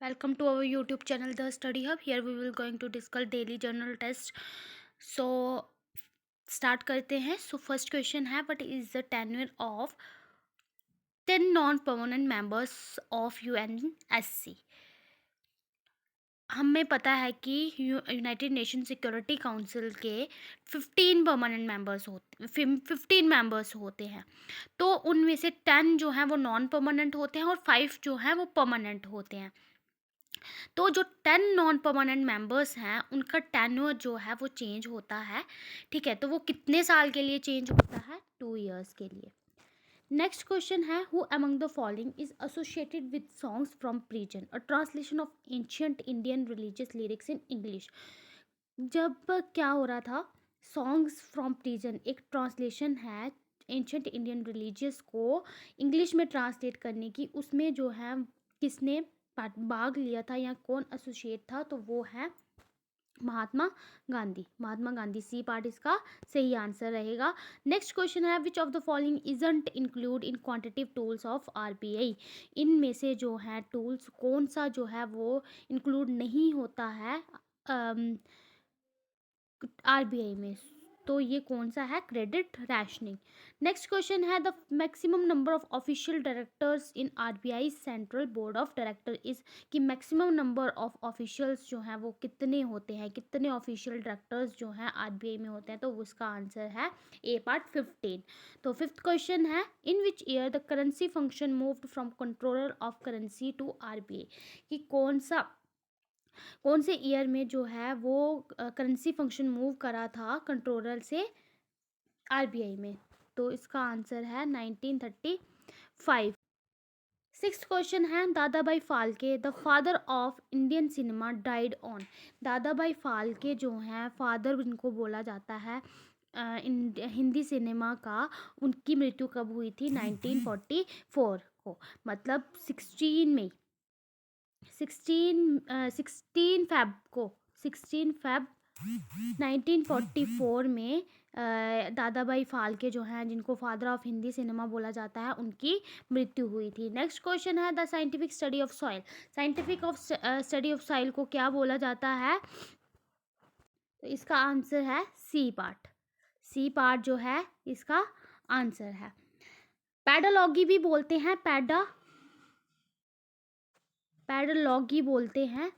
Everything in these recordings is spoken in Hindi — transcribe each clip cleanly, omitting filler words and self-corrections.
Welcome to our YouTube channel, The Study Hub. Here we will going to discuss daily journal test. So start करते हैं. So first question है, what is the tenure of 10 non-permanent members of UNSC? हमें पता है कि यूनाइटेड नेशन सिक्योरिटी काउंसिल के 15 मेंबर्स होते हैं. तो उनमें से 10 जो हैं वो नॉन परमानेंट होते हैं और 5 जो हैं वो परमानेंट होते हैं. तो जो 10 नॉन परमानेंट मेंबर्स हैं उनका टेन्योर जो है वो चेंज होता है. ठीक है, तो वो कितने साल के लिए चेंज होता है? 2 इयर्स के लिए. नेक्स्ट क्वेश्चन है, who among the following is associated with songs from prison, a translation of ancient Indian religious lyrics in English. जब क्या हो रहा था, सॉन्ग्स फ्रॉम प्रीजन एक ट्रांसलेशन है एंशियंट इंडियन रिलीजियस को इंग्लिश में ट्रांसलेट करने की. उसमें जो है किसने भाग लिया था या कौन एसोसिएट था? तो वो है महात्मा गांधी. महात्मा गांधी. सी पार्ट इसका सही आंसर रहेगा. नेक्स्ट क्वेश्चन है, which of the following isn't include in quantitative tools of RBI. इनमें से जो है टूल्स कौन सा जो है वो इंक्लूड नहीं होता है आरबीआई में? तो ये कौन सा है? Credit rationing. नेक्स्ट क्वेश्चन है, the maximum number of official directors in RBI central board of director is. कि मैक्सिमम नंबर ऑफ ऑफिशियल्स जो हैं वो कितने होते हैं, कितने ऑफिशियल डायरेक्टर्स जो हैं आरबीआई में होते हैं? तो उसका आंसर है ए पार्ट 15. तो फिफ्थ क्वेश्चन है, in which year the currency function moved from controller of currency to RBI. कि कौन से ईयर में जो है वो करेंसी फंक्शन मूव करा था कंट्रोलर से आरबीआई में? तो इसका आंसर है 1935. सिक्स्थ क्वेश्चन है, दादा भाई Phalke the father of Indian cinema died on. दादा भाई फाल्के जो हैं फादर इनको बोला जाता है हिंदी सिनेमा का. उनकी मृत्यु कब हुई थी? 1944 को. मतलब 16 फेब को, 16 फेब 1944 में दादा भाई फाल्के जो हैं जिनको फादर ऑफ हिंदी सिनेमा बोला जाता है उनकी मृत्यु हुई थी. नेक्स्ट क्वेश्चन है, the scientific study of soil. Scientific of study of soil को क्या बोला जाता है? तो इसका आंसर है सी पार्ट. सी पार्ट जो है इसका आंसर है. पैडोलॉजी भी बोलते हैं, पैडोलॉजी बोलते हैं,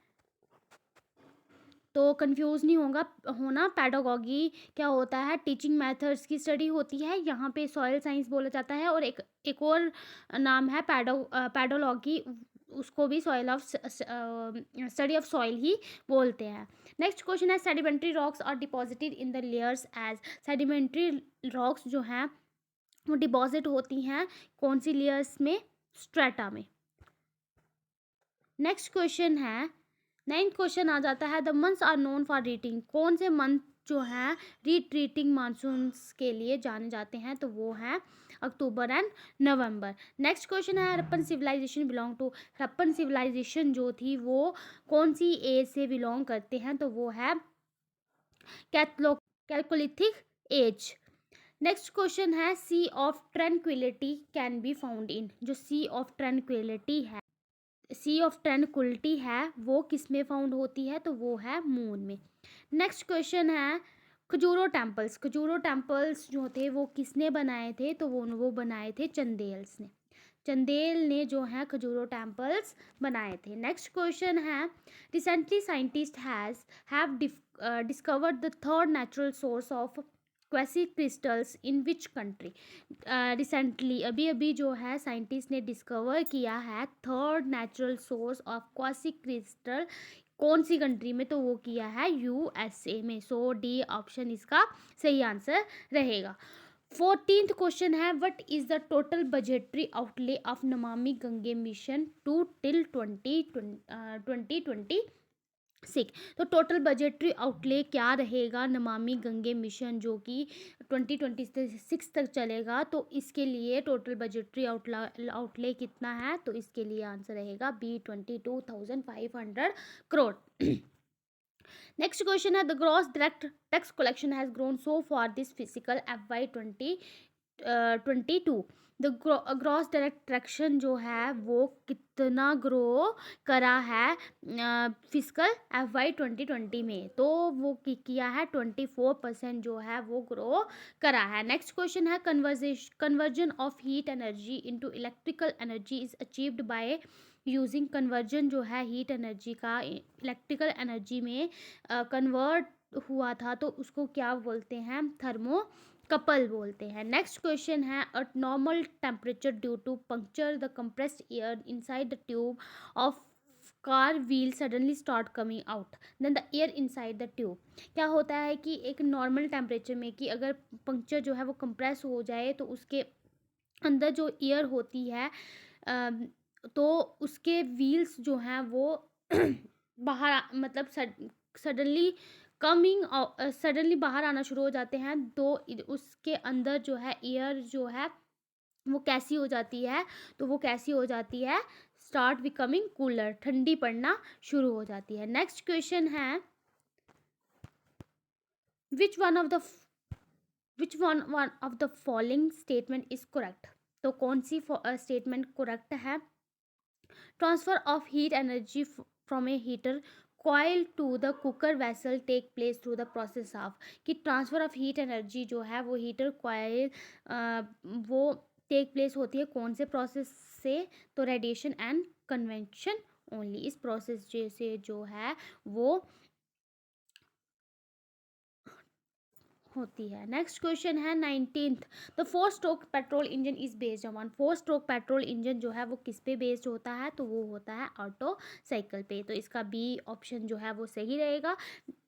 तो कंफ्यूज नहीं होना. पैडागॉगी क्या होता है? टीचिंग मेथड्स की स्टडी होती है. यहाँ पे सॉइल साइंस बोला जाता है. और एक और नाम है पैडोलॉगी, उसको भी soil of study of soil ही बोलते हैं. नेक्स्ट क्वेश्चन है, sedimentary rocks are deposited in the layers as. Sedimentary rocks जो हैं वो डिपॉजिट होती हैं कौन सी लेयर्स में? स्ट्रेटा में. नेक्स्ट क्वेश्चन है, 9th क्वेश्चन आ जाता है, the months are known for retreating. कौन से मंथ जो हैं रीट्रीटिंग मानसून्स के लिए जाने जाते हैं? तो वो हैं October and November. Next question है, Harappan civilisation belong to. Harappan civilisation जो थी वो कौन सी एज से बिलोंग करते हैं? तो वो है कैलकोलिथिक एज. नेक्स्ट क्वेश्चन है, Sea of Tranquillity can be found in. जो सी ऑफ ट्रैंक्विलिटी है वो किस में फाउंड होती है? तो वो है मून में. नेक्स्ट क्वेश्चन है, खजूरो टेम्पल्स जो थे वो किसने बनाए थे? तो वो बनाए थे चंदेल ने जो है खजूरो टेम्पल्स बनाए थे. नेक्स्ट क्वेश्चन है, recently scientist have discovered the third natural source of quasi crystals in which country. Recently अभी जो है साइंटिस्ट ने डिस्कवर किया है third natural source of quasi crystal कौन सी कंट्री में? तो वो किया है यूएसए में. सो डी ऑप्शन इसका सही आंसर रहेगा. 14th क्वेश्चन है, what is the total budgetary outlay of Namami Gange mission to till 2026. तो टोटल बजटरी आउटले क्या रहेगा नमामि गंगे मिशन जो कि 2026 तक चलेगा? तो इसके लिए टोटल बजटरी आउटले कितना है? तो इसके लिए आंसर रहेगा बी 22,500 करोड़. नेक्स्ट क्वेश्चन है, the gross direct tax collection has grown so for this physical FY 2022. The gross direct traction जो है वो कितना ग्रो करा है फिजिकल FY 2020 में, तो वो किया है 24% जो है वो ग्रो करा है। नेक्स्ट क्वेश्चन है conversion of heat energy into electrical energy is achieved by using. Conversion जो है हीट एनर्जी का इलेक्ट्रिकल एनर्जी में कन्वर्ट हुआ था, तो उसको क्या बोलते हैं, थर्मो कपल बोलते हैं। नेक्स्ट क्वेश्चन है at normal temperature due to puncture the compressed air inside the tube of car wheel suddenly start coming out then the air inside the tube. क्या होता है कि एक नॉर्मल टेम्परेचर में कि अगर पंक्चर जो है वो कंप्रेस हो जाए तो उसके अंदर जो एयर होती है तो उसके व्हील्स जो हैं वो बाहर मतलब सडनली कमिंग सडनली बाहर आना शुरू हो जाते हैं, तो उसके अंदर जो है एयर जो है वो कैसी हो जाती है, तो वो कैसी हो जाती है, स्टार्ट बिकमिंग कूलर, ठंडी पड़ना शुरू हो जाती है। नेक्स्ट क्वेश्चन है which one of the following statement is correct. तो कौन सी स्टेटमेंट करेक्ट है। Transfer of heat energy from a heater coil to the cooker vessel take place through the process of. कि ट्रांसफर ऑफ हीट एनर्जी जो है वो हीटर कॉइल वो टेक प्लेस होती है कौन से प्रोसेस से, तो रेडिएशन एंड कन्वेक्शन ओनली। इस प्रोसेस से जो है वो होती है। नेक्स्ट क्वेश्चन है 19th। The 4 stroke petrol engine is based on. 4 stroke petrol engine जो है वो किस पे बेस्ड होता है, तो वो होता है ऑटो साइकिल पे, तो इसका बी ऑप्शन जो है वो सही रहेगा।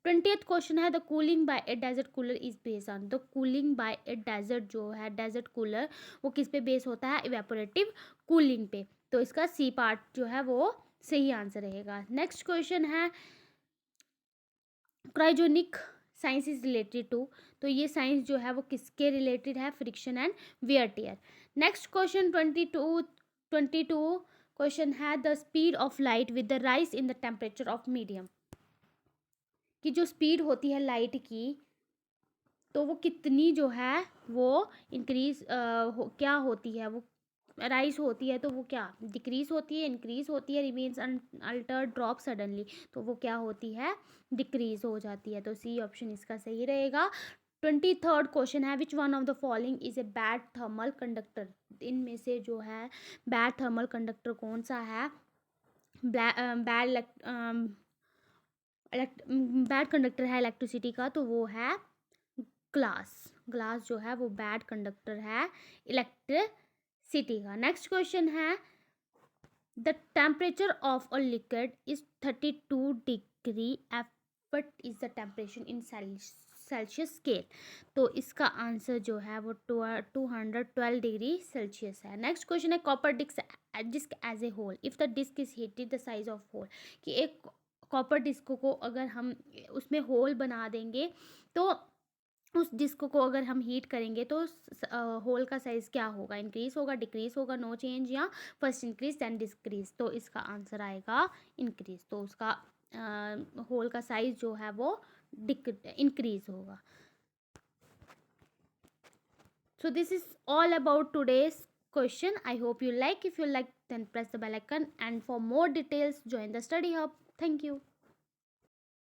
20th क्वेश्चन है the cooling by a desert cooler is based on. The cooling by a desert जो है डेजर्ट कूलर वो किस पे बेस्ड होता है, इवेपोरेटिव कूलिंग पे, तो इसका सी पार्ट जो है वो सही आंसर रहेगा। नेक्स्ट क्वेश्चन है cryogenic science is related to. तो ये साइंस जो है वो किसके रिलेटेड है, friction and wear tear. Next question 22 question है the speed of light with the rise in the temperature of medium. कि जो स्पीड होती है लाइट की तो वो कितनी जो है वो इंक्रीज क्या होती है, वो राइज होती है तो वो क्या डिक्रीज होती है, इंक्रीज होती है, रिमेन्स अनअल्टर्ड, ड्रॉप सडनली, तो वो क्या होती है, डिक्रीज हो जाती है, तो सी ऑप्शन इसका सही रहेगा। 23rd क्वेश्चन है which one of the following is a bad thermal conductor. इनमें से जो है बैड थर्मल कंडक्टर कौन सा है, बैड बैड कंडक्टर है इलेक्ट्रिसिटी का, तो वो है ग्लास। ग्लास जो है वो बैड कंडक्टर है इलेक्ट्रिसिटी का। नेक्स्ट क्वेश्चन है the temperature of a liquid is 32 degree F, but is the temperature in Celsius scale, तो इसका आंसर जो है वो 212 डिग्री सेल्सियस है। नेक्स्ट क्वेश्चन है copper disc has a hole if the disc is heated the size of hole. कि एक कॉपर डिस्क को अगर हम उसमें होल बना देंगे तो उस डिस्क को अगर हम हीट करेंगे तो होल का साइज़ क्या होगा, इंक्रीज होगा, डिक्रीज होगा, नो चेंज, या फर्स्ट इंक्रीज देन डिक्रीज, तो इसका आंसर आएगा इंक्रीज, तो उसका होल का साइज जो है वो इंक्रीज होगा। So this is all about today's question. I hope you like. If you like, then press the bell icon, and for more details join the study hub. Thank you.